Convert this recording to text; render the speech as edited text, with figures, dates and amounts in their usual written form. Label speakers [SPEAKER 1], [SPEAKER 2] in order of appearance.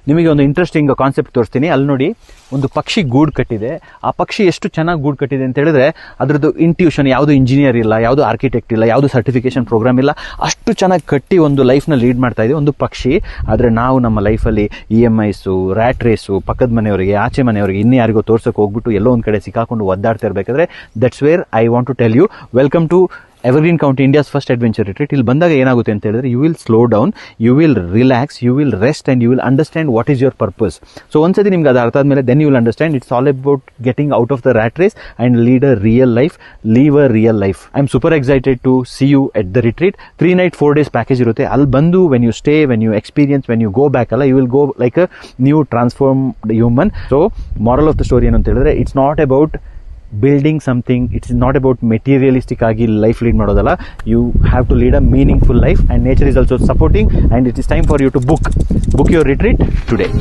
[SPEAKER 1] ನಿಮಗೆ ಒಂದು interesting concept ತೋರಿಸ್ತೀನಿ. ಅಲ್ಲಿ ನೋಡಿ ಒಂದು ಪಕ್ಷಿ ಗೂಡು ಕಟ್ಟಿದೆ. ಆ ಪಕ್ಷಿ ಎಷ್ಟು ಚೆನ್ನಾಗಿ ಗೂಡು ಕಟ್ಟಿದೆ ಅಂತ ಹೇಳಿದ್ರೆ ಅದರದ್ದು ಇಂಟ್ಯೂಷನ್, ಯಾವುದು ಇಂಜಿನಿಯರ್ ಇಲ್ಲ, ಯಾವುದು ಆರ್ಕಿಟೆಕ್ಟ್ ಇಲ್ಲ, ಯಾವುದು ಸರ್ಟಿಫಿಕೇಶನ್ ಪ್ರೋಗ್ರಾಮ್ ಇಲ್ಲ, ಅಷ್ಟು ಚೆನ್ನಾಗಿ ಕಟ್ಟಿ ಒಂದು ಲೈಫ್ನ ಲೀಡ್ ಮಾಡ್ತಾ ಇದೆ ಒಂದು ಪಕ್ಷಿ. ಆದರೆ ನಾವು ನಮ್ಮ ಲೈಫಲ್ಲಿ EMIಸು, ರ್ಯಾಟ್ ರೇಸು, ಪಕ್ಕದ ಮನೆಯವರಿಗೆ, ಆಚೆ ಮನೆಯವರಿಗೆ, ಇನ್ನೂ ಯಾರಿಗೋ ತೋರ್ಸೋಕೆ ಹೋಗ್ಬಿಟ್ಟು ಎಲ್ಲೋ ಒಂದು ಕಡೆ ಸಿಕ್ಕಾಕೊಂಡು ಒದ್ದಾಡ್ತಾ ಇರಬೇಕಾದ್ರೆ that's where I want to tell you, welcome to evergreen county India's first adventure retreat. ಇಲ್ಲಿ ಬಂದಾಗ ಏನಾಗುತ್ತೆ ಅಂತ ಹೇಳಿದ್ರೆ you will slow down, you will relax, you will rest and you will understand what is your purpose. So ಒಂದ್ಸತಿ ನಿಮ್ಗೆ ಅದು ಅರ್ಥ ಆದಮೇಲೆ then you will understand it's all about getting out of the rat race and lead a real life, leave a real life. I am super excited to see you at the retreat. 3 night 4 days package ಇರುತ್ತೆ. ಅಲ್ಲಿ ಬಂದು when you stay, when you experience, when you go back ಅಲ್ಲ, you will go like a new transformed human. So moral of the story ಏನು ಅಂತ ಹೇಳಿದ್ರೆ it's not about building something, it's not about materialistic agi life lead madodalla. You have to lead a meaningful life, and nature is also supporting, and it is time for you to book your retreat today.